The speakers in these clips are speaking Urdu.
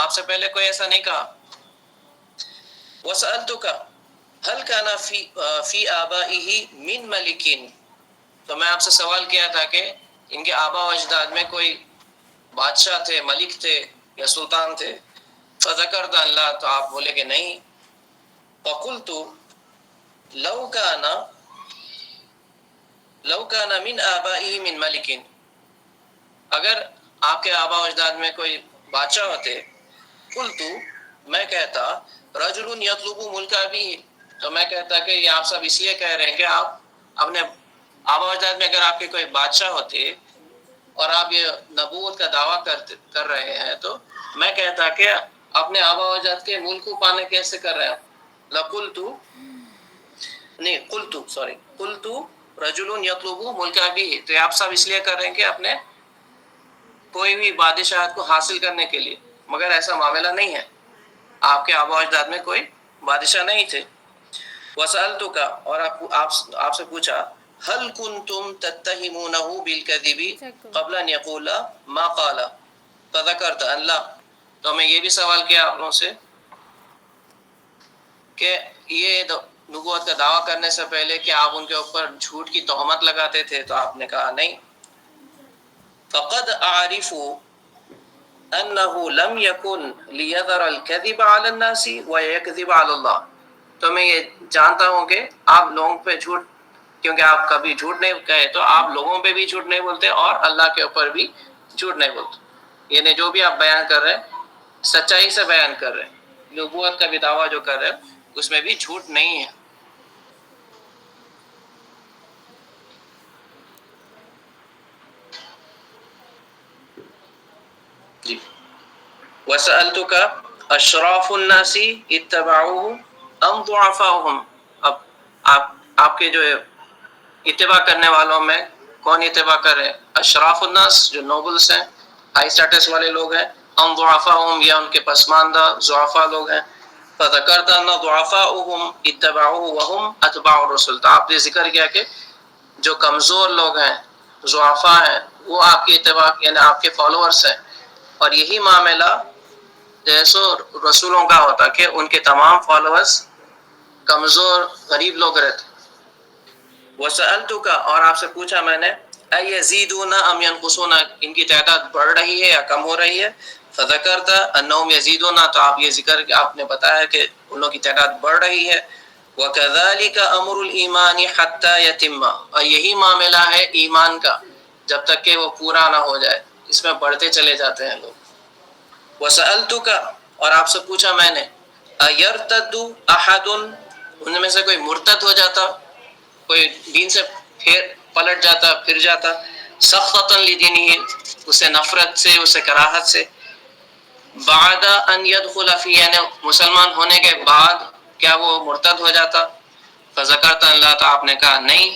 آپ سے پہلے کوئی ایسا نہیں کہا. وَسَأَلْتُكَ هَلْ كَانَ فِي آبَائِهِ مِن مَلِكٍ، تو میں آپ سے سوال کیا تھا کہ ان کے آبا و اجداد میں کوئی بادشاہ تھے، ملک تھے یا سلطان تھے. فذکرت اللہ، تو آپ بولے کہ نہیں. فقلت لو كان من آبائه من ملك، اگر آپ کے آبا و اجداد میں کوئی بادشاہ ہوتے. قلت، میں کہتا رجل یطلب ملک ابیہ، تو میں کہتا کہ یہ آپ سب اس لیے کہہ رہے ہیں کہ آپ اپنے آبا و اجداد میں اگر آپ کے کوئی بادشاہ ہوتے اور آپ یہ نبوت کا دعویٰ کر رہے ہیں، تو میں کہتا کہ اپنے آبا و اجداد کے ملک کو پانے کیسے کر رہے ہیں. قلت رجل یطلب ملک ابیہ، تو آپ سب اس لیے کر رہے ہیں کہ اپنے کوئی بھی بادشاہت کو حاصل کرنے کے لیے، مگر ایسا معاملہ نہیں ہے. آپ کے آبا و اجداد میں کوئی بادشاہ نہیں تھے. وسألتک، اور آپ سے پوچھا هل كنتم تتهمونه بالكذب قبل ان يقول ما قال فذكرت اللہ، تو میں یہ بھی سوال کیا آپ لوگوں سے کہ یہ نبوت کا دعویٰ کرنے سے پہلے کہ آپ ان کے اوپر جھوٹ کی تہمت لگاتے تھے، تو آپ نے کہا نہیں. فقد اعرف انه لم يكن ليذر الكذب على الناس ويكذب على الله، تو میں یہ جانتا ہوں کہ آپ لوگوں پہ جھوٹ، کیونکہ آپ کبھی جھوٹ نہیں کہے تو آپ لوگوں پہ بھی جھوٹ نہیں بولتے اور اللہ کے اوپر بھی جھوٹ نہیں بولتے. یعنی جو بھی آپ بیان کر رہے ہیں سچائی سے بیان کر رہے ہیں. نبوت کا بھی دعویٰ جو کر رہے ہیں اس میں بھی جھوٹ نہیں ہے. جی. وَسَأَلْتُكَ أَشْرَافُ النَّاسِ اتَّبَعُوهُ أَمْ ضُعَفَاؤُهُمْ، اب آپ کے جو اتباع کرنے والوں میں کون اتباع کرے؟ اشراف الناس، جو نوبلس ہیں، ہائی سٹیٹس والے لوگ ہیں. ام ضعفاؤہم، یا ان کے پسماندہ ضعفاء لوگ ہیں. فذکرت ان ضعفاؤہم اتبعوه وهم اتباع الرسل، تو آپ نے ذکر کیا کہ جو کمزور لوگ ہیں، ضعفاء ہیں، وہ آپ کے اتباع یعنی آپ کے فالوورس ہیں. اور یہی معاملہ جیسو رسولوں کا ہوتا کہ ان کے تمام فالوورس کمزور غریب لوگ رہتے. وسألتک، اور آپ سے پوچھا میں نے ایزیدون ام ینقصون، ان کی تعداد بڑھ رہی ہے یا کم ہو رہی ہے. فذکرت انہم یزیدون، تو آپ یہ ذکر آپ نے بتایا کہ ان لوگوں کی تعداد بڑھ رہی ہے. وکذالک امر الایمان حتی یتم، اور یہی معاملہ ہے ایمان کا جب تک کہ وہ پورا نہ ہو جائے، اس میں بڑھتے چلے جاتے ہیں لوگ. وسألتک، اور آپ سے پوچھا میں نے ایرتد احد، ان میں سے کوئی مرتد ہو جاتا، کوئی دین سے پھر پلٹ جاتا، پھر جاتا، سخطا لدینہ، اسے نفرت سے، اسے کراہت سے، بعد ان يدخل فی، یعنی مسلمان ہونے کے بعد کیا وہ مرتد ہو جاتا؟ فذکرت اللہ، تو آپ نے کہا نہیں.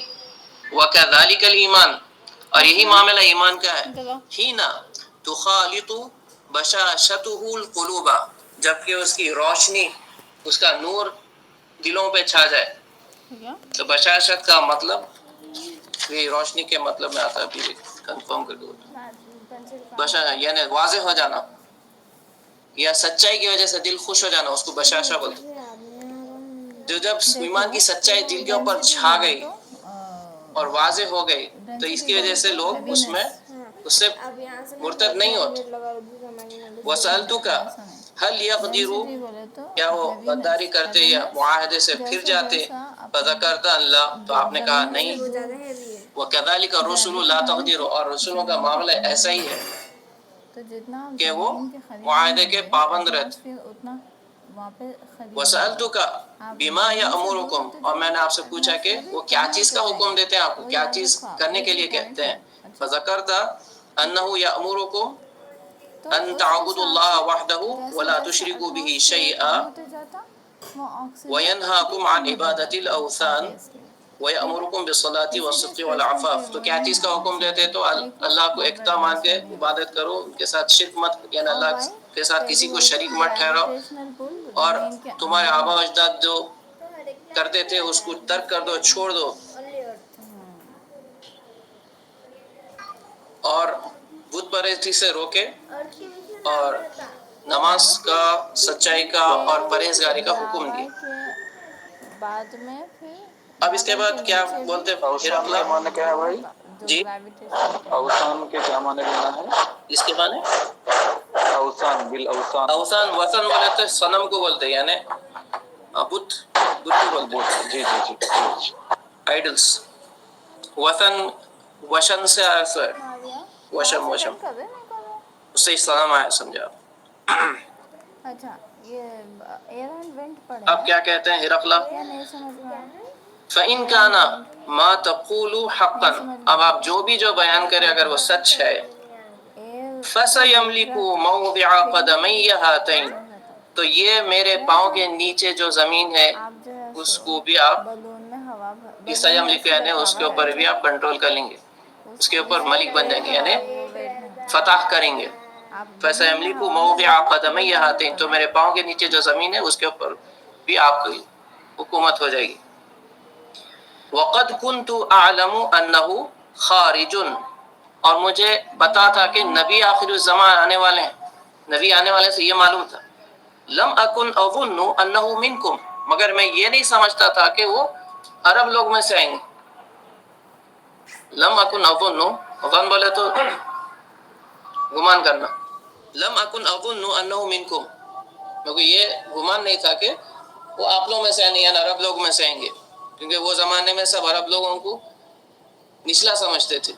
وکذالک الایمان، اور یہی معاملہ ایمان کا ہے. حین تخالط بشاشتہ القلوب، جبکہ اس کی روشنی، اس کا نور دلوں پہ چھا جائے. تو بشاشت کا مطلب یہ روشنی کے مطلب میں آتا ہے، ابھی کنفرم کر دو. یعنی واضح ہو جانا یا سچائی کی وجہ سے دل خوش ہو جانا، اس کو بشاشہ بولتے. جو جب ایمان کی سچائی دل کے اوپر چھا گئی اور واضح ہو گئی تو اس کی وجہ سے لوگ اس سے مرتد نہیں ہوتے. وسألتک هل يقدروا، کیا وہ غداری کرتے یا معاہدے سے پھر جاتے؟ فذکرت اللہ، تو آپ نے کہا نہیں. وکذالک الرسل لا تقدر، اور رسولوں کا معاملہ ایسا ہی ہے کہ وہ معاہدے کے پابند رہتے. وسألتک بما یأمرکم، اور میں نے آپ سے پوچھا کہ وہ کیا چیز کا حکم دیتے ہیں آپ کو، کیا چیز کرنے کے لیے کہتے ہیں. فذکرت انہ یأمرکم ان تعبدوا اللہ وحدہ ولا تشرکوا به شیئا وینہاکم عن عبادۃ الاوثان وَيَأْمُرُكُمْ بِالصَّلَاةِ وَالصِّدْقِ وَالْعَفَافِ، تو کیا چیز کا حکم دیتے؟ تو اللہ کو ایکتا مان کے عبادت کرو، ان کے ساتھ شرک مت، یعنی اللہ کے ساتھ کسی کو شریک مت ٹھہراؤ، اور تمہارے آبا و اجداد جو کرتے تھے اس کو ترک کر دو، چھوڑ دو، اور بت پرستی سے روکے اور نماز کا، سچائی کا اور پرہیزگاری کا حکم دیا۔ بعد میں پھر اب اس کے بعد کیا بولتے اوسان کے معنی کیا ہے بھائی؟ جی اوسان کے کیا معنی لینا ہے؟ اس کے معنی اوسان بالاوسان، اوسان وثن بولے تو صنم کو بولتے ہیں، یعنی بت کو بولتے جی جی جی جی۔ آئیڈلس۔ وثن وشن سے آیا ہے، وشم وشم اس سے صنم آیا، سمجھا آپ؟ اچھا یہ ایئر اینڈ وینٹ پڑھے اب کیا کہتے ہیں ہرقلہ؟ کیا نہیں سمجھ میں آیا؟ فَإِن كَانَ مَا تَقُولُ حَقًّا، اب آپ جو بھی جو بیان کرے اگر وہ سچ ہے، فَسَيَمْلِكُ مَوْضِعَ قَدَمَيَّ هَاتَيْنِ، تو یہ میرے پاؤں کے نیچے جو زمین ہے آپ جو ہے اس کو بھی آپ بلون میں ہوا فَسَيَمْلِكُ یعنی اس کے اوپر بھی آپ کنٹرول کر لیں گے، اس کے اوپر ملک بن جائیں گے، یعنی فتح کریں گے۔ فَسَيَمْلِكُ مَوْضِعَ قَدَمَيَّ هَاتَيْنِ، تو میرے پاؤں کے نیچے جو زمین ہے اس کے اوپر بھی آپ کی حکومت ہو جائے گی۔ وَقَدْ كُنْتُ أَعْلَمُ أَنَّهُ خَارِجٌ، اور مجھے پتا تھا کہ نبی آخر الزمان آنے والے ہیں، نبی آنے والے سے یہ معلوم تھا۔ لم اکن اظن انہ منکم، مگر میں یہ نہیں سمجھتا تھا کہ وہ عرب لوگ میں سے آئیں گے۔ لم اکن اظن، اظن بولے تو گمان کرنا، لم اکن اظن انہ منکم، کیونکہ یہ گمان نہیں تھا کہ وہ آپ لوگ میں سے آئیں گے، یعنی عرب لوگ میں سے آئیں گے، کیونکہ وہ زمانے میں سب عرب لوگوں کو نچلا سمجھتے تھے۔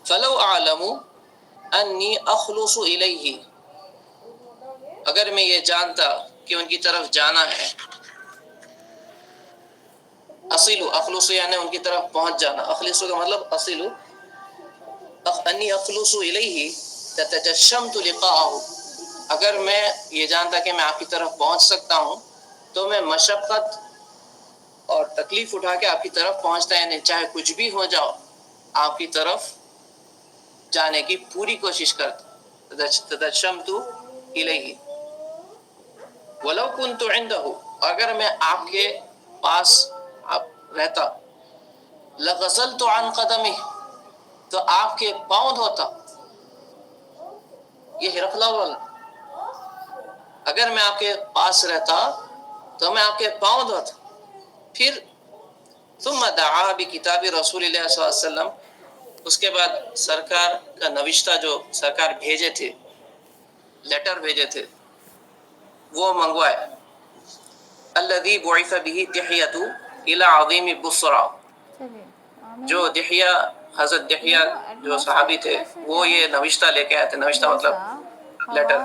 فلو اعلم انی اخلص الیہ، اگر میں یہ جانتا کہ ان کی طرف جانا ہے، اصل اخلص یعنی ان کی طرف پہنچ جانا، اخلص کا مطلب اصل، انی اخلص الیہ تتجشمت لقاءہ، اگر میں یہ جانتا کہ میں آپ کی طرف پہنچ سکتا ہوں تو میں مشقت اور تکلیف اٹھا کے آپ کی طرف پہنچتا، یعنی چاہے کچھ بھی ہو جاؤ آپ کی طرف جانے کی پوری کوشش کرتا۔ تتجشمت الیہ ولو كنت عنده، اگر میں آپ کے پاس رہتا، لغسلت عن قدمه، تو آپ کے پاؤں دھوتا۔ یہ ہرقلہ والا، اگر میں آپ کے پاس رہتا تو میں آپ کے پاؤں دھوتا۔ پھر ثم دعا بکتاب رسول اللہ صلی اللہ علیہ وسلم، اس کے بعد سرکار کا نوشتہ جو سرکار بھیجے تھے، لیٹر بھیجے تھے، وہ منگوائے۔ الذي بعث به دحیۃ الى عظیم بصرہ، جو دحیہ، حضرت دحیہ جو صحابی تھے وہ یہ نوشتہ لے کے آئے تھے۔ نوشتہ مطلب لیٹر،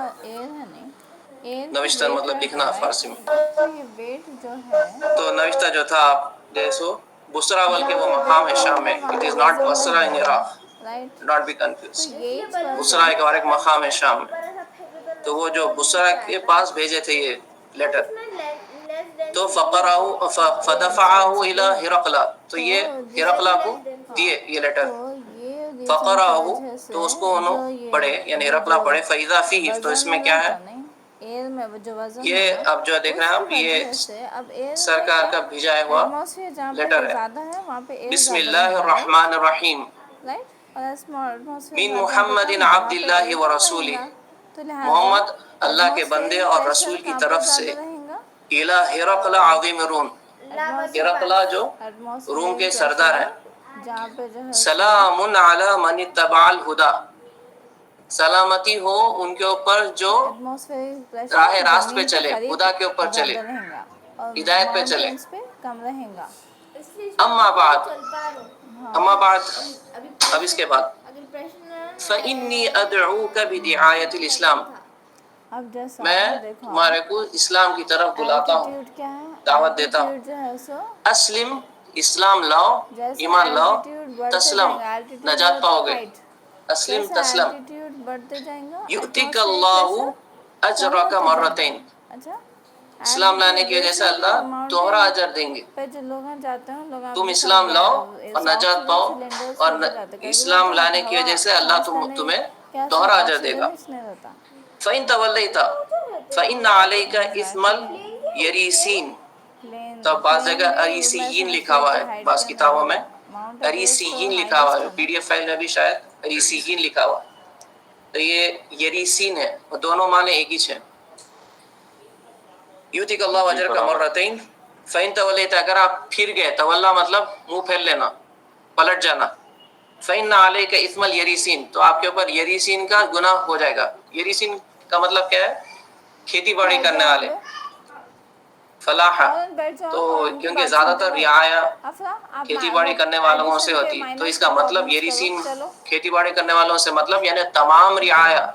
نوشتہ مطلب لکھنا فارسی میں۔ تو نوشتہ جو تھا آپ جیسو بصرہ ول کے وہ مقام ہے شام میں، it is not Basra in Iraq, not be confused, Basra ایک اور ایک مقام ہے شام میں۔ تو وہ جو بصرہ کے پاس بھیجے تھے یہ لیٹر، تو فقرأه فدفعه الى ہرقلہ، تو یہ ہرقلہ کو دیے یہ لیٹر، فقرأه، تو اس کو انہوں پڑھے، یعنی ہرقلہ پڑھے، فاذا فیہ، تو اس میں کیا ہے، یہ اب جو دیکھ رہے ہیں آپ، یہ سرکار کا بھیجا ہوا لیٹر ہے۔ بسم اللہ الرحمن الرحیم، من محمد عبد اللہ ورسولہ، محمد اللہ کے بندے اور رسول کی طرف سے، الى ہرقلہ عظیم روم، ہرقلہ جو روم کے سردار ہیں، سلام علی من اتبع الہدی، سلامتی ہو ان کے اوپر جو راہ راست پہ چلے، خدا کے اوپر چلے، ہدایت پہ چلے۔ اما بعد، اما بعد، اب اس کے بعد، فإنی ادعوک بدعایت الاسلام، میں تمہارے کو اسلام کی طرف بلاتا ہوں، دعوت دیتا ہوں۔ اسلم، اسلام لاؤ، ایمان لاؤ، تسلم، نجات پاؤ گے، اسلم تسلم، یؤتک اللہ اجرک مرتین، اسلام لانے کی وجہ سے اللہ دوہرا اجر دیں گے۔ تم اسلام لاؤ اور نجات پاؤ، اور اسلام لانے کی وجہ سے اللہ تمہیں دوہرا اجر دے گا۔ فَإِن تَوَلَّيْتَ فَإِنَّ عَلَيْكَ إِثْمَ الْيَرِيسِينَ، تو بعض جگہ اریسیین لکھا ہوا ہے، بعض کتابوں میں اریسیین لکھا ہوا ہے، پی ڈی ایف فائل میں بھی شاید اریسیین لکھا ہوا ہے۔ تو یہ یریسین ہے اور دونوں معنی ایک ہی ہیں. یوتک اللہ اجر کا مرتین فین تولیت، اگر آپ پھر گئے، تولا مطلب منہ پھیر لینا، پلٹ جانا. فین علیک اسم الیریسین، تو آپ کے اوپر یریسین کا گناہ ہو جائے گا. یریسین کا مطلب کیا ہے؟ کھیتی باڑی بیٹھ کرنے جاؤ والے. پہ فلاح، اور بیٹھ جاؤ تو اور ان کی کیونکہ بات زیادہ سنتے تر رہو. رعایا افرا آپ کھیتی باڑی کرنے والوں سے ایڈیشن کے ہوتی، تو مائنس اس کے کا مطلب پرابلمس کرو. یریسین چلو کھیتی باڑی کرنے والوں سے مطلب یعنی تمام رعایا.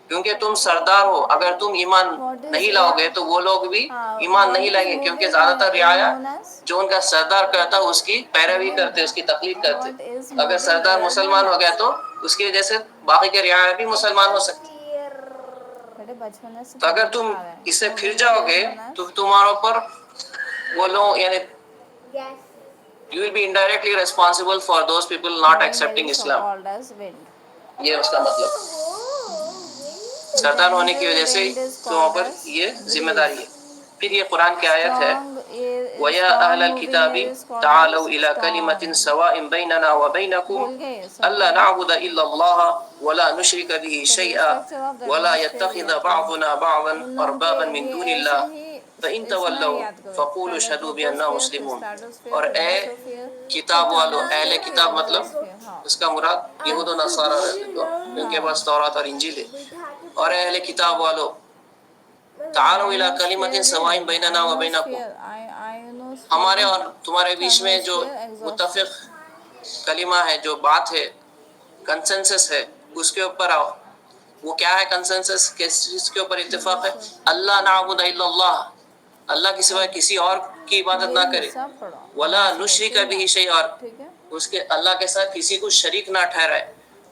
کیونکہ تم سردار ہو، اگر تم ایمان واٹ از نہیں لاؤ گے تو وہ لوگ بھی ایمان واٹ نہیں از لائیں گے، کیونکہ موونگ زیادہ تر رعایا نون ایز جو ان کا سردار کرتا اس کی پیروی کرتے، اس کی تقلید کرتے. واٹ از اگر موونگ سردار ایئر مسلمان نون ہو گیا ایز. تو اس کی وجہ سے باقی کے رعایا بھی مسلمان ہو سکتے. بیٹے بچپن سے تو اگر پڑھاتے تم آ رہے ہیں. اس سے پھر موونگ جاؤ ایئر گے نون تو ایز. تمہارے اوپر وہ لوگ یعنی you will be indirectly responsible for those people not moving air accepting as Islam. Called is wind. یہ اس کا مطلب سردار ہونے کی جینٹل وجہ سے ونڈ از تمہارے کالڈ پر ایز یہ ذمہ بریز. داری ہے. پھر یہ قرآن کی آیت ہے وَيَا أَهْلَ موونگ الْكِتَابِ ایئر از کالڈ تَعَالَوْا ایز إِلَى كَلِمَةٍ سَوَاءٍ بَيْنَنَا بھول وَبَيْنَكُمْ گئے سب أَلَّا پڑھو. نَعْبُدَ إِلَّا اللَّهَ وَلَا نُشْرِكَ بِهِ چلیے شَيْئًا اسٹرکچر آف دا وَلَا ایٹماسفیئر يَتَّخِذَ یاد کرو. بَعْضُنَا بَعْضًا ان لوگوں کے أَرْبَابًا مِّن یہ دُونِ ایسے اللَّهِ ہی فَإِن اس میں تَوَلَّوْا یاد کرو. فَقُولُوا پہلے اشْهَدُوا بِأَنَّا ٹروپوسفیئر، پھر مُسْلِمُونَ. اسٹریٹوسفیئر، اور پھر اے میسوفیئر، پھر کتاب والو، اہل تھرموسفیئر، پھر کتاب مطلب ایٹماسفیئر. ہاں اس کا مراد یہود و نصارہ رہتے تو ان کے ہاں پاس تورات اور انجیل ہے. اور اے اہل کتاب والو تعالوا الی کلمۃ آئنوسفیئر سواء نہیں، بیننا و بینکم، آئنوسفیئر آئنوسفیئر ہمارے اور نہیں، تمہارے بیچ میں جو تھرموسفیئر متفق ایگزوسفیئر. کلمہ ہے، جو بات ہے، کنسنسس ہے، اس کے اوپر آؤ. وہ کیا ہے کنسنسس؟ کس چیز کے اوپر اتفاق ہے؟ اللہ نعبد الا اللہ، اللہ کے سوائے کسی اور کی عبادت نہ یہ کرے. حصہ پڑھو ولا وہاں سے نشرک نیچے به جانا. شیئا، ٹھیک ہے. اس کے اللہ کے ساتھ کسی کو شریک نہ ٹھہرائے.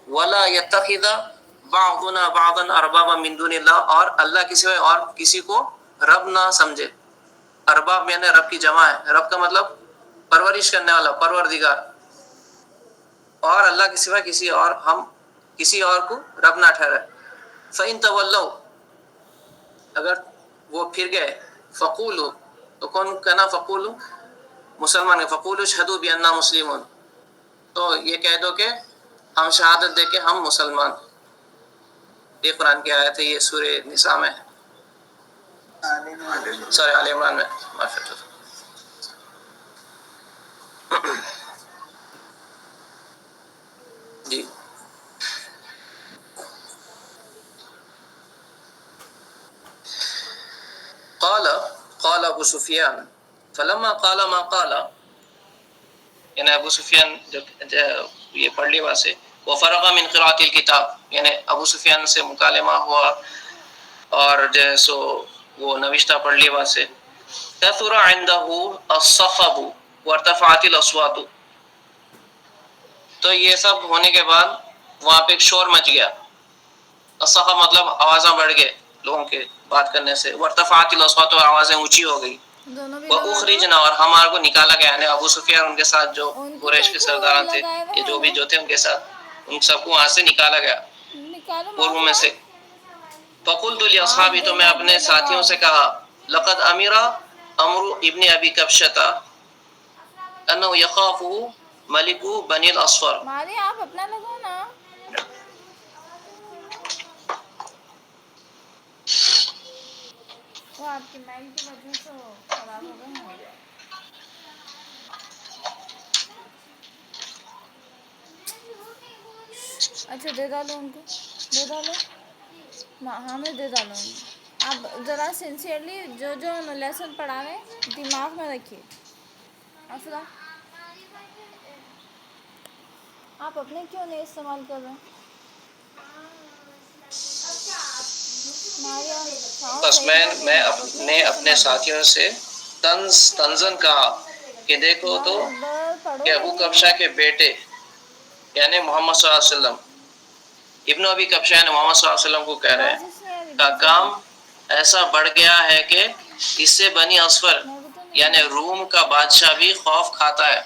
ولا يتخذ بعضنا بعضا اربابا من دون اللہ، اور اللہ کے سوائے اور کسی کو رب نہ سمجھے. ارباب یعنی رب کی جمع ہے. رب کا مطلب پرورش کرنے والا، پروردگار. اور اللہ کے سوا کسی اور کو رب نہ ٹھہرائے. فَإِن تَوَلَّوْا، اگر وہ پھر گئے، فَقُولُوا، تو کون کہنا فَقُولُوا؟ مسلمان. فَقُولُوا اشْهَدُوا بِأَنَّا مُسْلِمُونَ، تو یہ کہہ دو کہ ہم شہادت دے کہ ہم مسلمان. یہ قرآن کی آیت ہے، یہ سورہ نساء میں ہے، سورہ آل عمران میں. جی قال ابو سفیان فلما قال ما قال، یعنی ابو سفیان جب یہ پڑھ لی واسے وفرغ من قراءة الكتاب، یعنی ابو سفیان سے مکالمہ ہوا اور جیسو وہ نوشتہ پڑھ لی واسے. كثر عنده الصخب وارتفعت الاصوات، تو یہ سب ہونے کے بعد وہاں پہ ایک شور مچ گیا. الصخب مطلب آوازاں بڑھ گئے لوگوں کے بات کرنے سے. وارتفعت الاصوات، آوازیں اونچی ہو گئی. دونوں بھی لگا لو. وَأُخْرِجْنَا، اور ہمارے کو نکالا گیا، یعنی ابو سفیان ان کے ساتھ جو ان کی قریش کئی کے کو سرداران تھے، لگائے ہوئے یہ ہیں جو بھی وہ. جو تھے ان کے ساتھ، ان سب کو وہاں سے نکالا گیا نکالو پورو میں معافرہ. سے. فَقُلْتُ ہاتھ لِأَصْحَابِي، تو دو میں ہاتھ اپنے دو ساتھیوں لگاؤ. سے کہا لَقَدْ أَمِرَ عَمْرُ ابن ابی کبشۃ أَنَّهُ يَخَافُهُ مَلِكُ بني الأصفر. ماری آپ اپنا لگاؤ نا. وہ آپ کے مائل کی وجہ سے وہ خراب ہو گئے ہیں. اچھا دے ڈالو ان کو، دے ڈالو. ہمیں دے ڈالو ان کو. آپ ذرا سنسیئرلی جو جو لیسن پڑھا رہے ہیں دماغ میں رکھیے. افرا آپ اپنے کیوں نہیں استعمال کر رہے ہیں؟ ماریا کھاؤ بس صحیح بات میں ہے، آپ اپنے کیوں اپنے استعمال کرو. ساتھیوں سے تنزن کہا کہ دیکھو تو اللہ اکبر پڑھو کہ ابو لیکن. کبشہ کے بیٹے یعنی محمد صلی اللہ علیہ وسلم، ابن ابی کبشہ یعنی محمد صلی اللہ علیہ وسلم کو کہہ رہے آواز ہیں اس نے آ رہی کا پیچھے سے. کام ایسا بڑھ گیا ہے کہ اس سے بنی اصفر میں بھی تو نہیں یعنی آئی. روم کا بادشاہ بھی خوف کھاتا ہے.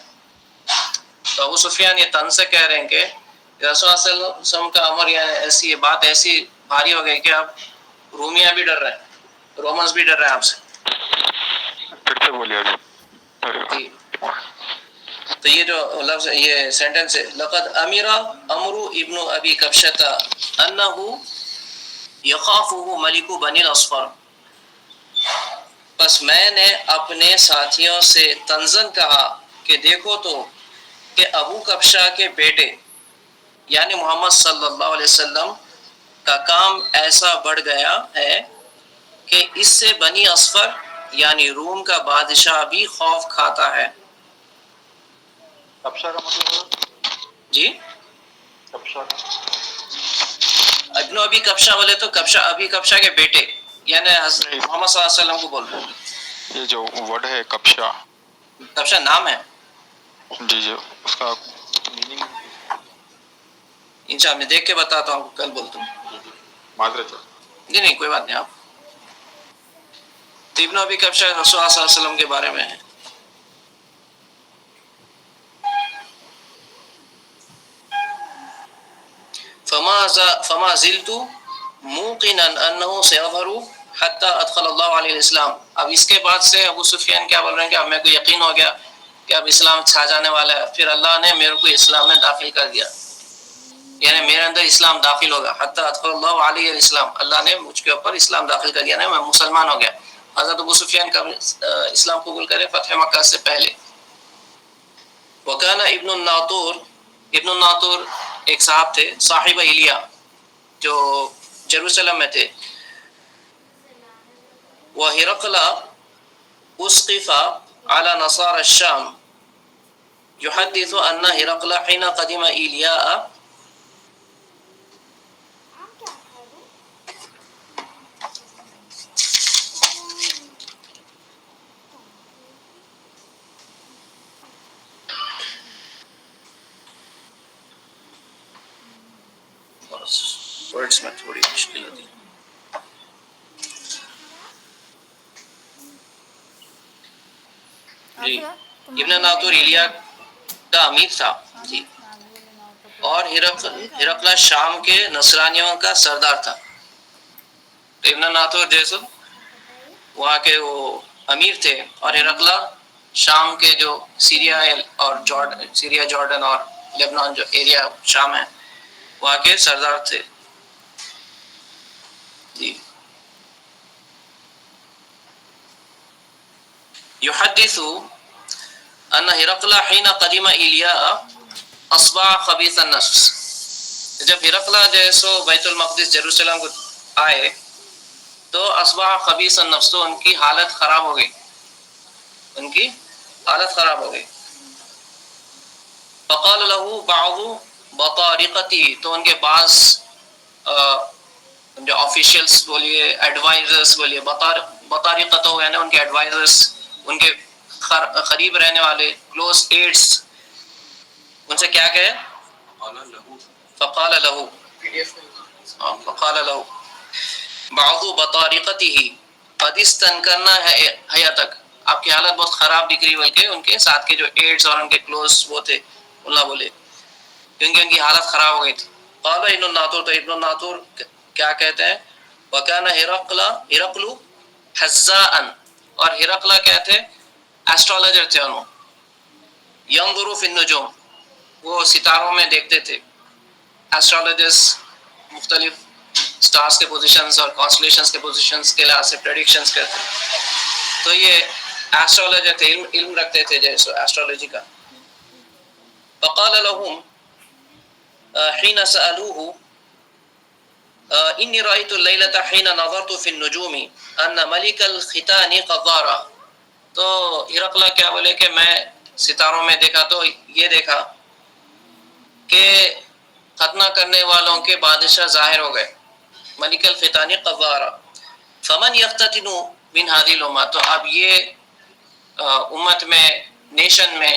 تو ابو سفیان یہ تن سے کہہ رہے ہیں کہ رسول اللہ صلی اللہ علیہ وسلم کا امر یعنی ایسی بات ایسی بھاری ہو گئی کہ اب رومیاں بھی ڈر رہے ہیں، رومنس بھی ڈر رہے ہیں آپ سے. پھر سے بولیے ابھی. جی تو یہ جو لفظ یہ سینٹنس ہے لقد امیر عمرو ابن ابی کبشۃ انہ یخافہ ملک بنی الاصفر، بس میں نے اپنے ساتھیوں سے تنزن کہا کہ دیکھو تو کہ ابو کبشہ کے بیٹے یعنی محمد صلی اللہ علیہ وسلم کا کام ایسا بڑھ گیا ہے کہ اس سے بنی اصفر یعنی روم کا بادشاہ بھی خوف کھاتا ہے۔ کبشہ کا مطلب جی کبشہ کا ابن ابی کبشہ والے تو کبشہ ابی کبشہ کے بیٹے یعنی حضرت محمد صلی اللہ علیہ وسلم کو بول رہے ہیں۔ یہ جو ورڈ ہے کبشہ، کبشہ نام ہے، جی جی، اس کا میننگ انشاءاللہ میں دیکھ کے بتاتا ہوں، کل بولتا ہوں۔ معذرت ہے۔ جی نہیں کوئی بات نہیں، آپ ابن ابی کبشہ رسول اللہ صلی اللہ علیہ وسلم کے بارے میں ہے۔ فما زلت موقنا انه سيظهر حتى ادخل الله عليه الاسلام۔ اب اس کے بعد سے ابو سفیان کیا بول رہے ہیں کہ اب میرے کو یقین ہو گیا کہ اب اسلام چھا جانے والا ہے، پھر اللہ نے میرے کو اسلام میں داخل کر دیا، یعنی میرے اندر اسلام داخل ہوگا۔ حتی ادخل اللہ علیہ الاسلام، اللہ نے مجھ کے اوپر اسلام داخل کر دیا، میں مسلمان ہو گیا۔ حضرت ابو سفیان کا اسلام قبول کرے فتح مکہ سے پہلے۔ وکان ابن الناطور، ابن الناطور ایک صاحب تھے صاحب ایلیا جو جروسلم میں تھے۔ وہرقل اسقف على نصارى الشام يحدث ان هرقل حين قدم ایلیاء ورڈز میں تھوڑی مشکل ہوتی ہے۔ جی ابن ناطور ایلیا کا امیر تھا جی، اور ہرقل شام کے نصرانیوں کا سردار تھا۔ ابن ناطور جیسے وہاں کے وہ امیر تھے، اور ہرقل شام کے جو سیریا اور سیریا جارڈن اور لبنان جو ایریا شام ہے وہاں کے سردار تھے جی۔ یحدث ان ہرقل حين قدم ایلیاء اصبح خبیث النفس، جب ہرقل جو ہے سو بیت المقدس جروسلم کو آئے تو اصبح خبیث النفس، تو ان کی حالت خراب ہو گئی، ان کی حالت خراب ہو گئی۔ فقال له بعض بطارقتی، تو ان کے بعض جو آفیشیلز بولیے، ایڈوائزرز بولیے، بطارقتو یعنی ان کے ایڈوائزرز، ان کے قریب رہنے والے کلوز ایڈس، ان سے کیا کہے؟ فقال له بعض بطارقته قد استنکرنا حیاتک، آپ کی حالت بہت خراب دکھ رہی، بلکہ ان کے ساتھ کے جو ایڈس اور ان کے کلوز وہ تھے اللہ بولے کیونکہ ان کی حالت خراب ہو گئی تھی۔ قال ابن الناطور، تو ابن الناطور کیا کہتے ہیں؟ وکان ہرقل حذاء، اور ہرقل کیا تھے؟ ایسٹرولوجر تھے انہوں۔ ينظر في النجوم، وہ ستاروں میں دیکھتے تھے۔ ایسٹرولوجرز مختلف سٹارز کے پوزیشنز اور کانسٹلیشنز کے پوزیشنز کے لحاظ سے پریڈکشنز کرتے، تو یہ ایسٹرولوجر تھے، علم رکھتے تھے جیسے ایسٹرولوجی کا۔ فقال لهم حين سألوه إني رأيت الليلة حين نظرت في النجوم أن ملك الختان قد ظهر، تو ہرقل کیا بولے کہ میں ستاروں میں دیکھا تو یہ دیکھا کہ ختنہ کرنے والوں کے بادشاہ ظاہر ہو گئے، ملک الختان قد ظهر۔ فمن يختتن من هذه الامة، تو اب یہ امت میں، نیشن میں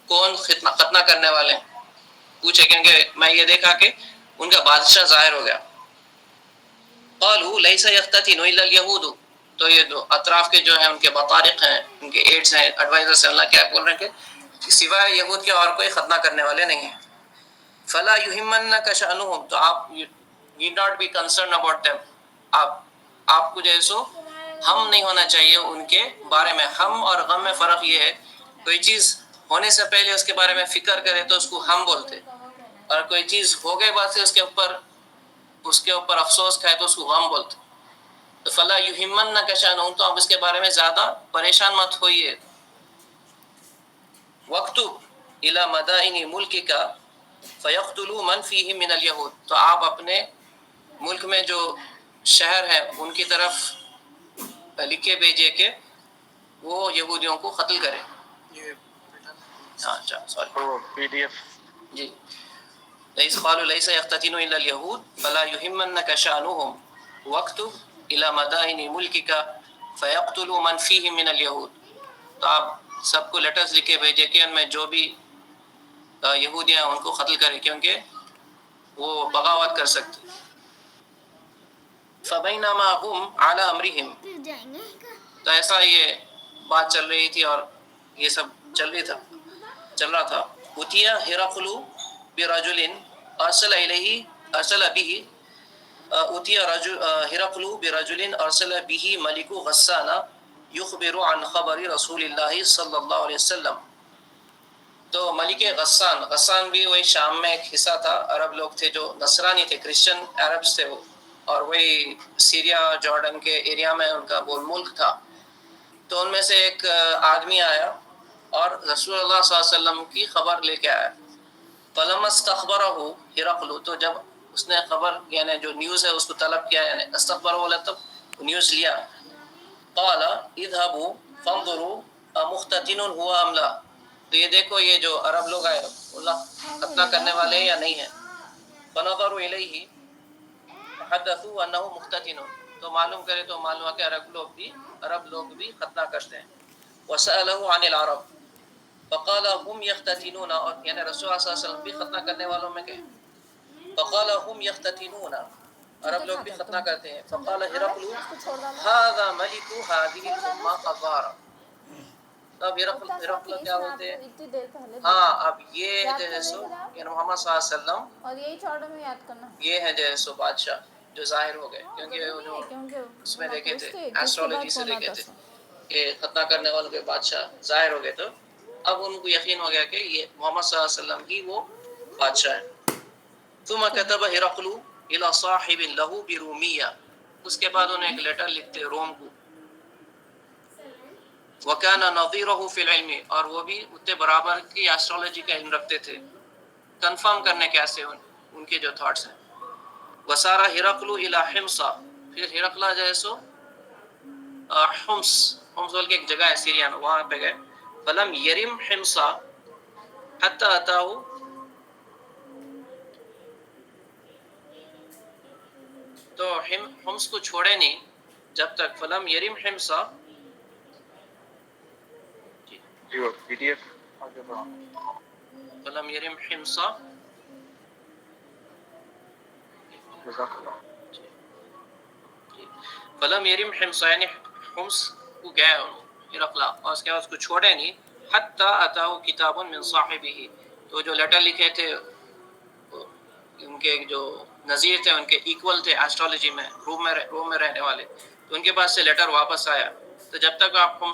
کون ختنہ کرنے والے ہیں؟ پوچھے کیونکہ میں یہ دیکھا کہ ان کا بادشاہ ظاہر ہو گیا۔ قالوا ليس يختتن الا اليهود، تو یہ جو اطراف کے جو ہیں ان کے بطارق ہیں، ان کے ایڈز ہیں، ایڈوائزرز ہیں، اللہ کیا بول رہے ہیں کہ سوائے یہود کے اور کوئی ختنہ کرنے والے نہیں ہیں۔ فلا يهمنك شأنهم، تو آپ need not be concerned about them، آپ کو جیسو ہم نہیں ہونا چاہیے ان کے بارے میں۔ ہم اور غم میں فرق یہ ہے، کوئی چیز ہونے سے پہلے اس کے بارے میں فکر کرے تو اس کو ہم بولتے، اور کوئی چیز ہو گئے بعد سے اس کے اوپر افسوس کھائے تو اس کو غم بولتے. تو فلا یہمنک شأنہم، تو آپ اس کے بارے میں زیادہ پریشان مت ہوئیے. وَاکْتُبْ إِلَى مَدَائِنِ مُلْکِکَ فَيَقْتُلُوا مَنْ فِيهِمْ مِنَ الْيَهُودِ، تو آپ اپنے ملک میں جو شہر ہیں ان کی طرف لکھے بھیجے کہ وہ یہودیوں کو قتل کریں. اچھا سوری PDF جی. لَيْسَ قَالُوا لَيْسَ يَقْتَتِنُوا إِلَّا الْيَهُودِ فَلَا يُهِمَّنَّكَ شَأْنُهُمْ وَاكْتُبْ إِلَى مَدَائِنِ مُلْكِكَ فَيَقْتُلُوا مَنْ فِيهِمْ مِنَ الْيَهُودِ، تو آپ سب کو لیٹرز لکھے بھیجے کہ ان میں جو بھی یہودیاں ہیں ان کو قتل کریں کیونکہ وہ بغاوت کر سکتے. فَبَيْنَمَا هُمْ عَلَى أَمْرِهِمْ، تو ایسا یہ بات چل رہی تھی اور یہ سب چل رہا تھا. اُتِیَ ہرقل برجل ارسل به اُتِیَ ہرقل برجل ارسل به ملک غسان یخبر عن خبر رسول اللہ صلی اللہ علیہ وسلم. تو ملک غسان بھی وہی شام میں ایک حصہ تھا، عرب لوگ تھے جو نصرانی تھے، کرسچن عربس تھے وہ، اور وہی سیریا جارڈن کے ایریا میں ان کا وہ ملک تھا. تو ان میں سے ایک آدمی آیا اور رسول اللہ صلی اللہ علیہ وسلم کی خبر لے کے آیا. فلما استخبرہ ہرقل، تو جب اس نے خبر یعنی جو نیوز ہے اس کو طلب کیا، یعنی استخبرہ بولا تب نیوز لیا. قال اذهبوا فانظروا امختتن هو ام لا، تو یہ دیکھو یہ جو عرب لوگ آئے اللہ ختنہ کرنے والے ہیں یا نہیں ہیں. فنظروا الیہ فحدثوا انه مختتن، تو معلوم کرے تو معلوم ہے کہ عرب لوگ بھی ختنہ کرتے ہیں. وسأله عن العرب فقال هم يختتنون، اور یعنی رسول اللہ صلی اللہ علیہ وسلم بھی ختنہ کرنے والوں میں گئے. فقال هم يختتنون، عرب لوگ بھی ختنہ کرتے ہیں. فقال هرقل هذا ملك هذه الامه قضار، اب ہرقل کیا بولتے ہیں، اتنی دیر پہلے ہاں اب یہ جو ہے سو یعنی محمد صلی اللہ علیہ وسلم، اور یہی چوڑے میں یاد کرنا یہ ہے جو ہے سو بادشاہ جو ظاہر ہو گئے، کیونکہ وہ جو کیونکہ اس میں دیکھے تھے پوچھتے ایسٹرولوجی سے دیکھے تھے کہ ختنہ کرنے والوں کے بادشاہ ظاہر ہو گئے، تو اب ان کو یقین ہو گیا کہ یہ محمد صلی اللہ علیہ وسلم ہی وہ بادشاہ ہے. ثم كتب هرقل الى صاحب له برومیہ، اس کے بعد انہیں ایک لیٹر لکھتے روم کو. وكان نظيره في العلم، اور وہ بھی اتنے برابر کی ایسٹرولوجی کا علم رکھتے تھے، کنفرم کرنے کیسے ان کے جو تھاٹس ہیں. وسار ہرقل الى حمص، پھر ہرقل جو ہے سو حمص بول کے ایک جگہ ہے سیریا میں، وہاں پہ گئے. فلم یرم حمص حتى اتاه، تو حمص کو چھوڑے نہیں جب تک. فلم یرم حمص، جی وہ PDF آگے بڑھا. فلم یرم حمص، جزاک اللہ. فلم یرم حمص یعنی حمص کو گئے ہرقل، اور اس کے بعد اس کو چھوڑے نہیں. حتی اتاه کتاب من صاحبہ، تو جو لیٹر لکھے تھے ان کے جو نظیر تھے، ان کے ایکول تھے ایسٹرولوجی میں، روم میں رہنے والے، تو ان کے پاس سے لیٹر واپس آیا. تو جب تک آپ کو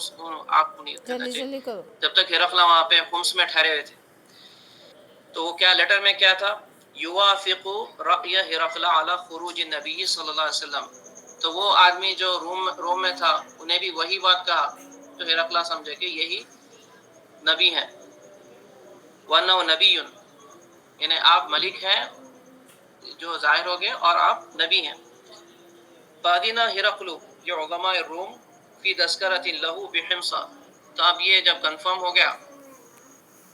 نہیں کرنا جلدی چاہیے، کرو. جب تک ہرقل وہاں پہ حمص میں ٹھہرے ہوئے تھے. تو وہ کیا لیٹر میں کیا تھا، یوافق رأی ہرقل علی خروج النبی صلی اللہ علیہ وسلم، تو وہ آدمی جو روم میں تھا انہیں بھی وہی بات کہا، تو ہرقل سمجھے کہ یہی نبی ہیں. وَأَنَّهُ نَبِيٌّ، یعنی آپ ملک ہیں جو ظاہر ہو گئے اور آپ نبی ہیں. فَأَذِنَ ہرقل لِعُظَمَاءِ الروم فِي تَذْكِرَةٍ لَهُ بِحِمْصَ، تو اب یہ جب کنفرم ہو گیا،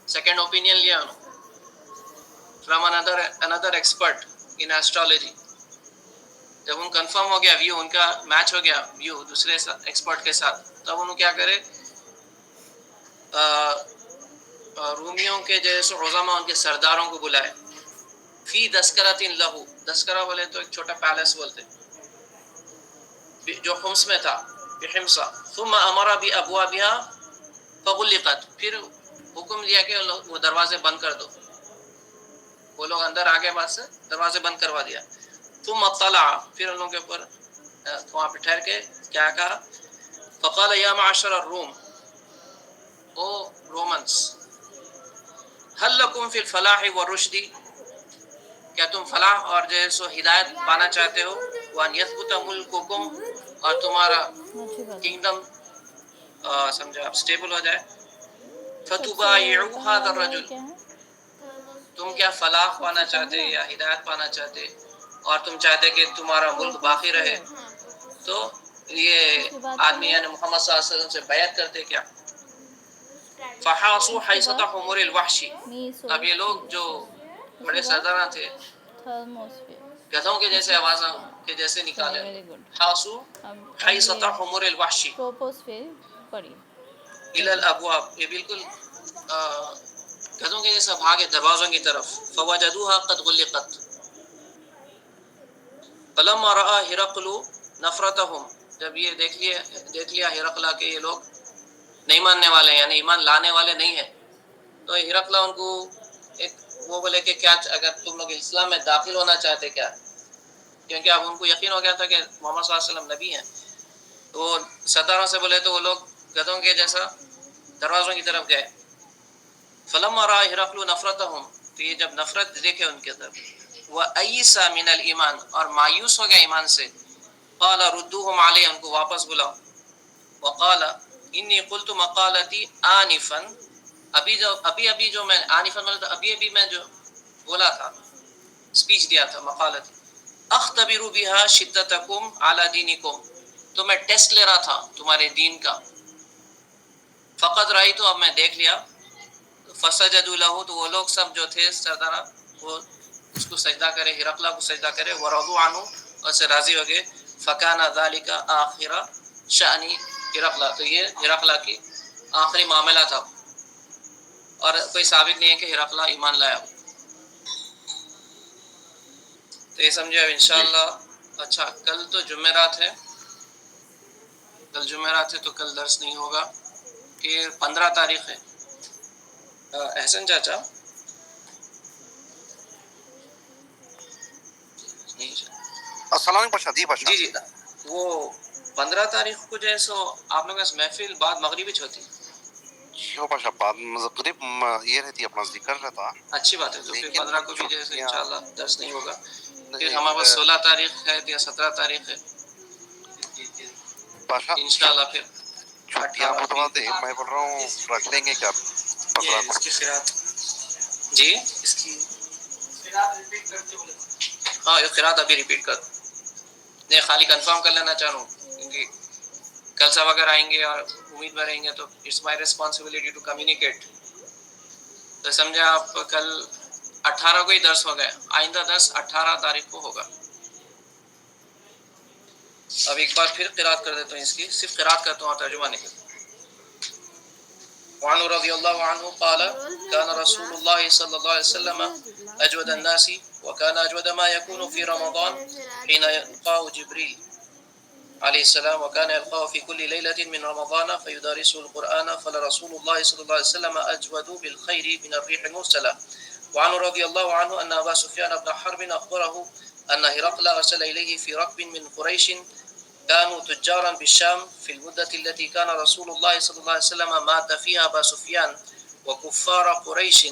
سیکنڈ اوپینین لیا from another expert in astrology، جب ان کنفرم ہو گیا ویو ان کا میچ ہو گیا ویو دوسرے ایکسپرٹ کے ساتھ، تب انہوں کیا کرے رومیوں کے جیسے عظما ان کے سرداروں کو بلائے. فی دسکرۃ لہو، دسکرہ بولے تو ایک چھوٹا پیلس بولتے جو حمص میں تھا، بحمص. ثم امر بابوابها فغلقت، پھر حکم دیا کہ وہ دروازے بند کر دو، وہ لوگ اندر آگے بعد سے دروازے بند کروا دیا. ثم اطلع، پھر ان لوگوں کے اوپر وہاں پہ ٹھہر کے کیا کہا، فقال یا معشر الروم، او رومنس، هل لكم في الفلاح والرشد، کیا تم فلاح اور جو ہے سو ہدایت پانا چاہتے ہو، وان یثبت ملککم، اور تمہارا اچھی بات ہے. کنگڈم سمجھا آپ اسٹیبل ہو جائے. سب سے فتبایعوا پہلا هذا جو ہے الرجل، کیا ہے؟ تم کیا فلاح سب پانا سے چاہتے پہلا یا ہدایت پانا چاہتے، اور تم چاہتے کہ تمہارا ملک باقی رہے، تو اس یہ کے بعد کیا آدمی ہے؟ یعنی محمد صلی اللہ علیہ وسلم سے بیعت کرتے کیا. فحاصوا اس کے حیصۃ بعد حمر الوحشی، اب یہ لوگ جو اس بڑے کے بعد سردار تھے تھرموسفیئر. گدھوں کے جیسے آوازاں کے جیسے چلو نکالے. Very good. حاصوا اب حیصۃ یہ حمر الوحشی ٹروپوسفیئر پڑھی. الی الابواب، یہ بالکل گدھوں کے جیسا بھاگے دروازوں کی طرف. فوجدوها قد غلقت، فلما رأى ہرقل نفرتهم، جب یہ دیکھ لیا ہرقلا کہ یہ لوگ نہیں ماننے والے ہیں، یعنی ایمان لانے والے نہیں ہیں، تو ہرقلا ان کو ایک وہ بولے کہ کیا اگر تم لوگ اسلام میں داخل ہونا چاہتے کیا، کیونکہ اب ان کو یقین ہو گیا تھا کہ محمد صلی اللہ علیہ وسلم نبی ہیں. تو وہ سرداروں سے بولے تو وہ لوگ گدھوں کے جیسا دروازوں کی طرف گئے. فلما رأى ہرقل نفرتهم، تو یہ جب نفرت دیکھے ان کے طرف، وَأَيِّسَ مِنَ الْإِيمَانِ، اور مایوس ہو گیا ایمان سے. قال ردوهم علی، ان کو واپس بلاؤ. وقال انی قلت مقالتی آنفا، ابھی جو میں آنفا مطلب ابھی میں جو بولا تھا، اسپیچ دیا تھا، مقالتی اختبر بها شدتکم علی دینکم، تو میں ٹیسٹ لے رہا تھا تمہارے دین کا. فقد رأیت، اب میں دیکھ لیا. فسجدوا له، تو وہ لوگ سب جو تھے سردار وہ اس کو سجدہ کرے، ہرقلا کو سجدہ کرے. ورضوا عنہ، اور سے راضی ہو گئے. فکان ذلک آخر شأن ہرقلا، تو یہ ہرقلا کی آخری معاملہ تھا، اور کوئی ثابت نہیں ہے کہ ہرقلا ایمان لایا. تو یہ سمجھے اب انشاءاللہ. اچھا کل تو جمعرات ہے، کل جمعرات ہے تو کل درس نہیں ہوگا، کہ 15 تاریخ ہے. احسن چاچا السلام علیکم بادشاہ. جی بادشاہ. جی وہ 15 تاریخ کو جو ہے سو آپ لوگوں کے محفل بعد مغربی ہوتی. جو بادشاہ بعد مغرب یہ رہتی اپنا ذکر رہتا. اچھی بات ہے، تو پھر 15 کو بھی جو ہے سو انشاءاللہ درس نہیں ہوگا. پھر ہمارے پاس 16 تاریخ ہے یا 17 تاریخ ہے بادشاہ انشاءاللہ. پھر چھٹیاں بتوا دے، میں بول رہا ہوں رکھ لیں گے کیا 15 اس کی قرات، جی اس کی ہاں یہ قرات ابھی ریپیٹ کر نہیں، خالی کنفرم کر لینا چاہ رہا ہوں، کیونکہ کل سب اگر آئیں گے اور امید میں رہیں گے تو it's my responsibility to communicate. تو سمجھے آپ کل 18 کو ہی درس ہو گئے، آئندہ درس 18 تاریخ کو ہوگا. اب ایک بار پھر قرات کر دیتا ہوں، اس کی صرف قرات کرتا ہوں اور ترجمہ نہیں کرتا. وعنه رضی اللہ عنہ قال كان رسول الله صلى الله عليه وسلم اجود الناس وكان اجود ما يكون في رمضان حين يلقاه جبريل عليه السلام، وكان يلقاه في كل ليلة من رمضان فيدارسه القرآن، فلرسول الله صلى الله عليه وسلم أجود بالخير من الريح المرسلة. وعنه رضي الله عنه أن أبا سفيان بن حرب أخبره أن هرقل أرسل إليه في ركب من قريش كانوا تجارا بالشام في المدة التي كان رسول الله صلى الله عليه وسلم مات فيها أبا سفيان وكفار قريش،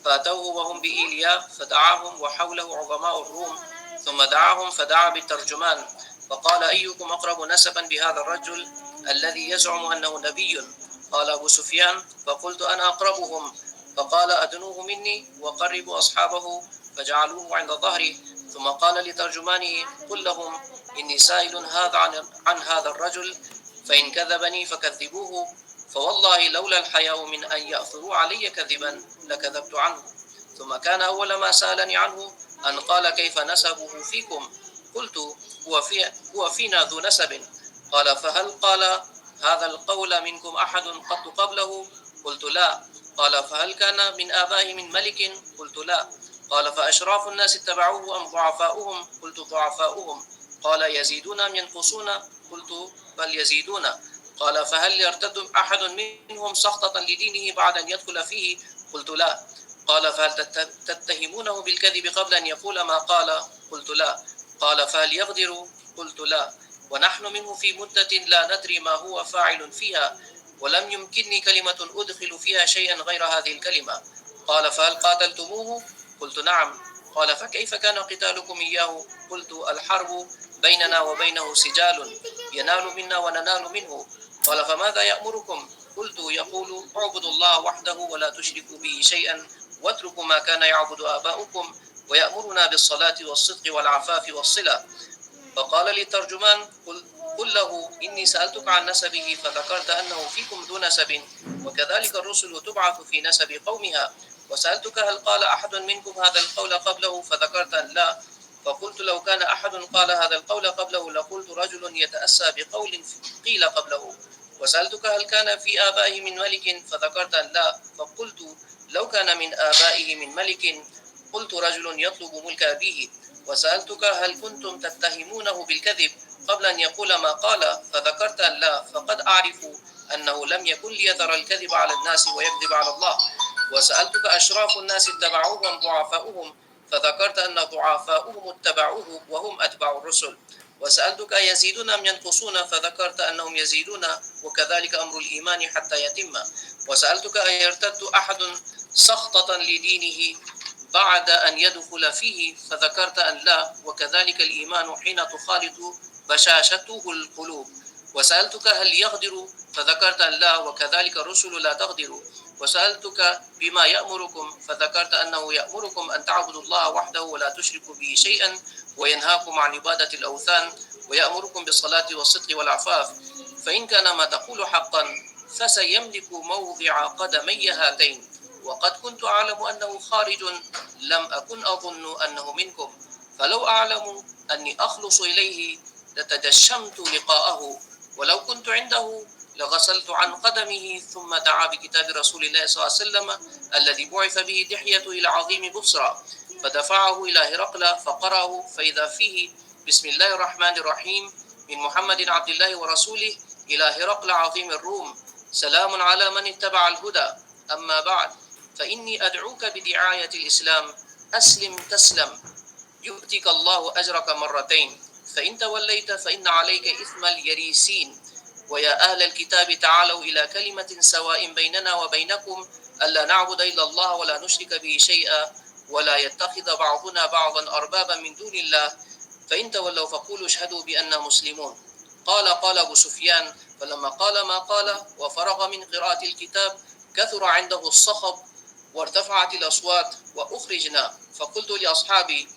فأتوه وهم بإيليا فدعاهم وحوله عظماء الروم، ثم دعاهم فدعا بالترجمان فقال أيكم أقرب نسبا بهذا الرجل الذي يزعم أنه نبي؟ قال أبو سفيان فقلت أنا أقربهم، فقال أدنوه مني وقربوا أصحابه، فجعلوه عند ظهره، ثم قال لترجمانه قل لهم إني سائل هذا عن هذا الرجل، فإن كذبني فكذبوه، فوالله لولا الحياء من أن يأثروا علي كذبا لكذبت عنه. ثم كان أول ما سألني عنه أن قال كيف نسبه فيكم؟ قلت هو فينا ذو نسب. قال فهل قال هذا القول منكم أحد قط قبله؟ قلت لا. قال فهل كان من آبائه من ملك؟ قلت لا. قال فأشراف الناس اتبعوه أم ضعفاؤهم؟ قلت ضعفاؤهم. قال يزيدون أم ينقصون؟ قلت بل يزيدون. قال فهل يرتد أحد منهم سخطة لدينه بعد أن يدخل فيه؟ قلت لا. قال فهل تتهمونه بالكذب قبل أن يقول ما قال؟ قلت لا. قال فهل يغدر؟ قلت لا. ونحن منه في مدة لا ندري ما هو فاعل فيها، ولم يمكنني كلمة أدخل فيها شيئا غير هذه الكلمة. قال فهل قاتلتموه؟ قلت نعم. قال فكيف كان قتالكم إياه؟ قلت الحرب بيننا وبينه سجال ينال منا وننال منه. قال فماذا يأمركم؟ قلت يقول اعبدوا الله وحده ولا تشركوا به شيئا واتركوا ما كان يعبد آباؤكم ويأمرنا بالصلاة والصدق والعفاف والصلة. فقال لي الترجمان قل له إني سألتك عن نسبه فذكرت أنه فيكم ذو نسب وكذلك الرسل تبعث في نسب قومها، وسألتك هل قال أحد منكم هذا القول قبله فذكرت أن لا، فقلت لو كان أحد قال هذا القول قبله لقلت رجل يتأسى بقول قيل قبله، وسألتك هل كان في آبائه من ملك فذكرت أن لا، فقلت لو كان من آبائه من ملك قلت رجل يطلب ملك أبيه، وسألتك هل كنتم تتهمونه بالكذب قبل أن يقول ما قال فذكرت أن لا، فقد أعرف أنه لم يكن ليذر الكذب على الناس ويكذب على الله، وسألتك أشراف الناس اتبعوه أم ضعفاؤهم فذكرت أن ضعفاؤهم اتبعوه وهم أتباع الرسل، وسألتك يزيدون أم ينقصون فذكرت أنهم يزيدون وكذلك أمر الإيمان حتى يتم، وسألتك أيرتد أحد سخطة لدينه بعد أن يدخل فيه فذكرت أن لا، وكذلك الإيمان حين تخالط بشاشته القلوب، وسألتك هل يغدر فذكرت أن لا، وكذلك الرسل لا تغدر، وسألتك بما يأمركم فذكرت أنه يأمركم أن تعبدوا الله وحده ولا تشركوا به شيئا وينهاكم عن عبادة الأوثان ويأمركم بالصلاة والصدق والعفاف، فإن كان ما تقول حقا فسيملك موضع قدمي هاتين، وقد كنت أعلم أنه خارج لم أكن أظن أنه منكم، فلو أعلم أني أخلص إليه لتجشمت لقاءه، ولو كنت عنده لغسلت عن قدمه ثم دعا بكتاب رسول الله صلى الله عليه وسلم الذي بعث به دحية إلى عظيم بصرى، فدفعه إلى هرقل فقرأه فإذا فيه بسم الله الرحمن الرحيم من محمد عبد الله ورسوله إلى هرقل عظيم الروم، سلام على من اتبع الهدى، أما بعد فإني أدعوك بدعاية الإسلام أسلم تسلم يؤتك الله أجرك مرتين، فإن توليت فإن عليك إثم اليريسين، ويا أهل الكتاب تعالوا إلى كلمة سواء بيننا وبينكم ألا نعبد إلا الله ولا نشرك به شيئا ولا يتخذ بعضنا بعضا أربابا من دون الله، فإن تولوا فقولوا اشهدوا بأننا مسلمون. قال أبو سفيان فلما قال ما قال وفرغ من قراءة الكتاب كثر عنده الصخب وارتفعت الأصوات وأخرجنا، فقلت لأصحابي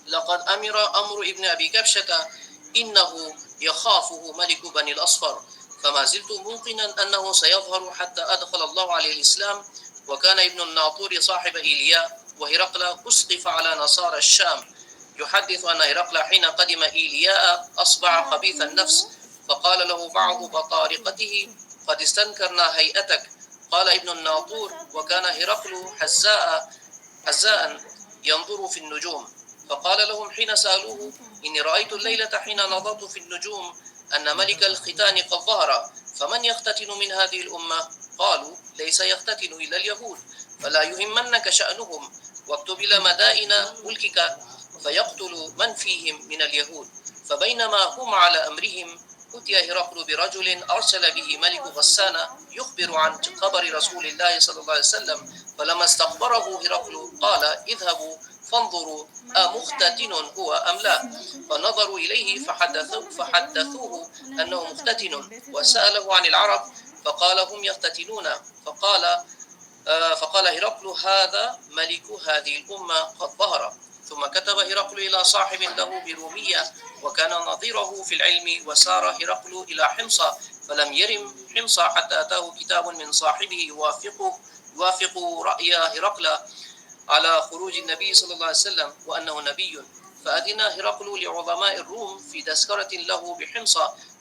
لقد أمر ابن أبي كبشة إنه يخافه ملك بني الأصفر، فما زلت موقنا أنه سيظهر حتى أدخل الله عليه الإسلام، وكان ابن الناطور صاحب إيلياء وهرقل أسقف على نصارى الشام، يحدث أن هرقل حين قدم إيلياء أصبح خبيث النفس، فقال له بعض بطارقته قد استنكرنا هيئتك، قال ابن الناطور وكان هرقل حزاء ينظر في النجوم، فقال لهم حين سألوه إني رأيت الليلة حين نظرت في النجوم أن ملك الختان قد ظهر، فمن يختتن من هذه الأمة؟ قالوا ليس يختتن إلا اليهود، فلا يهمنك شأنهم، واكتب إلى مدائن ملكك فيقتل من فيهم من اليهود، فبينما هم على أمرهم أتي هرقل برجل أرسل به ملك غسان يخبر عن خبر رسول الله صلى الله عليه وسلم، فلما استخبره هرقل قال اذهبوا فانظروا أمختتن هو أم لا، فنظروا إليه فحدثوه أنه مختتن، وسأله عن العرب فقال هم يختتنون، فقال هرقل هذا ملك هذه الأمة قد ظهر، ثم كتب هرقل إلى صاحب له برومية وكان نظيره في العلم، وسار هرقل إلى حمص فلم يرم حمص حتى أتاه كتاب من صاحبه يوافق رأي هرقل على خروج النبي صلى الله عليه وسلم وأنه نبي، فأذن هرقل لعظماء الروم في تذكرة له بحمص،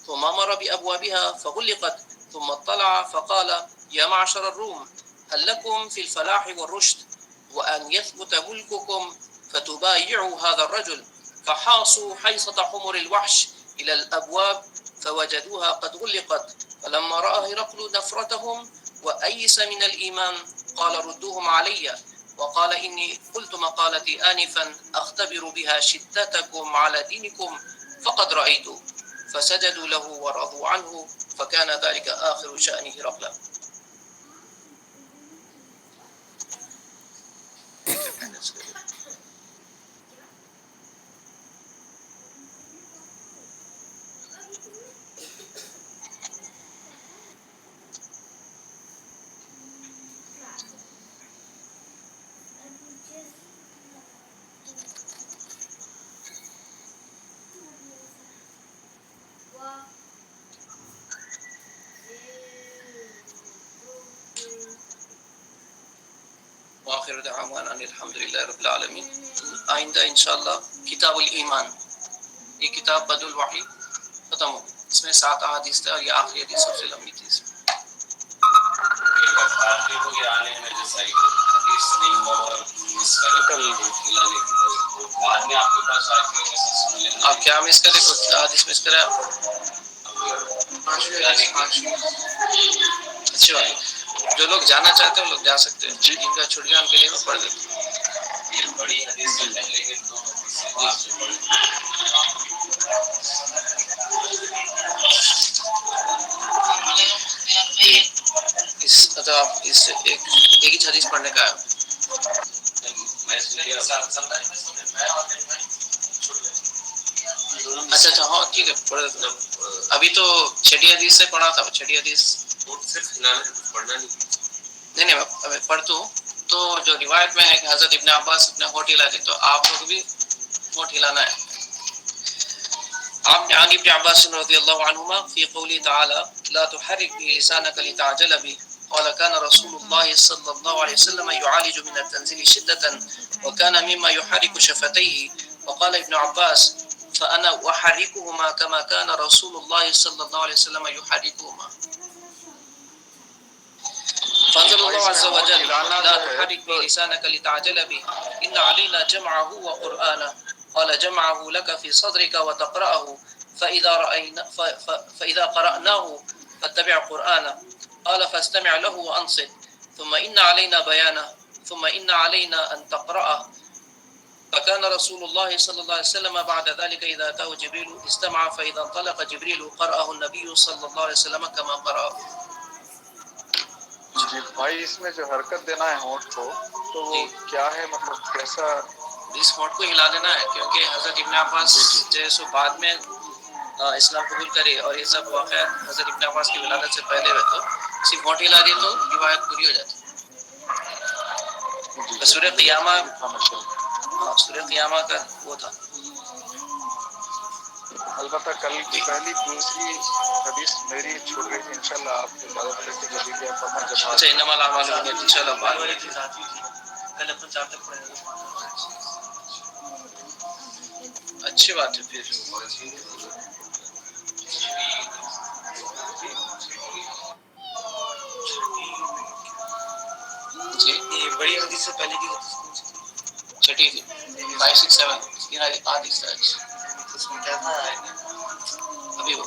ثم مر بأبوابها فغلقت، ثم اطلع فقال يا معشر الروم هل لكم في الفلاح والرشد وأن يثبت ملككم فتبايعوا هذا الرجل، فحاصوا حيصة حمر الوحش إلى الأبواب فوجدوها قد غلقت، فلما رأى هرقل نفرتهم وأيس من الإيمان قال ردوهم علي، وقال إني قلت مقالتي آنفا أختبر بها شدتكم على دينكم فقد رأيت، فسجدوا له ورضوا عنه، فكان ذلك آخر شأن هرقل. وآخر دعوانا ان الحمدللہ رب العالمین. آئندہ انشاءاللہ کتاب الایمان، یہ کتاب بدء الوحی ختم ہو، اس میں 7 احادیث تھے اور یہ آخری حدیث سب سے لمبی تھی. آپ کیا مس کرے؟ کچھ حدیث مس کرے آپ؟ اچھی بات ہے. جو لوگ جانا چاہتے ہیں وہ لوگ جا سکتے ہیں، جن کا چھٹ گیا ان کے لیے میں پڑھ دیتا ہوں. یہ بڑی حدیث ہے لیکن اس مطلب آپ اس سے ایک ہی حدیث پڑھنے کا ہے. اچھا اچھا ہاں ٹھیک ہے پڑھ دیتا ہوں. ابھی تو چھٹی حدیث سے پڑھا تھا. چھٹی حدیث پڑھنا نہیں میں پڑھتا ہوں. تو جو روایت میں ہے کہ حضرت ابن عباس اپنے ہونٹ ہلا دے، تو آپ لوگ بھی ہونٹ ہلانا ہے. عن ابن عباس رضی اللہ عنہما فی قوله تعالی لا تحرک به لسانك لتعجل به قال كان رسول الله صلى الله عليه وسلم يعالج من التنزيل شدة وكان مما يحرك شفتيه. وقال ابن عباس فأنا أحركهما كما كان رسول الله صلى الله عليه وسلم يحركهما. فانزل الله عز وجل لا تحرك به لسانك لتعجل به إن علينا جمعه وقرآنه قال جمعه لك في صدرك وتقرأه فإذا قرأناه فاتبع قرآنه قال فاستمع له وأنصت ثم إن علينا بيانه ثم إن علينا أن تقرأه. فكان رسول الله صلى الله عليه وسلم بعد ذلك إذا أتاه جبريل استمع فإذا انطلق جبريل قرأه النبي صلى الله عليه وسلم كما قرأه. جی بھائی، اس میں جو حرکت دینا ہے ہونٹ کو، تو وہ کیا ہے؟ مطلب کیسا؟ اس ہونٹ کو ہلا دینا ہے، کیونکہ حضرت ابن عباس جیسے بعد میں اسلام قبول کرے اور یہ سب واقعات حضرت ابن عباس کی ولادت سے پہلے ہوئے، تو صرف ہونٹ ہلا دی تو روایت پوری ہو جاتی. سورہ قیامہ، سورہ قیامہ کا وہ تھا. البتہ کل کی پہلی دوسری حدیث میری چھوٹ گئی تھی. انشاءاللہ آپ کی مدد کرتے جب بھی آپ پڑھنا جب اچھا انما الاعمال بالنیات انشاءاللہ بعد میں کل اپنا چار تک پڑھیں گے. اچھی بات ہے. پھر جی یہ بڑی حدیث سے پہلے کی چھٹی تھی 5 6 7 اس میں کیا تھا ابھی وہ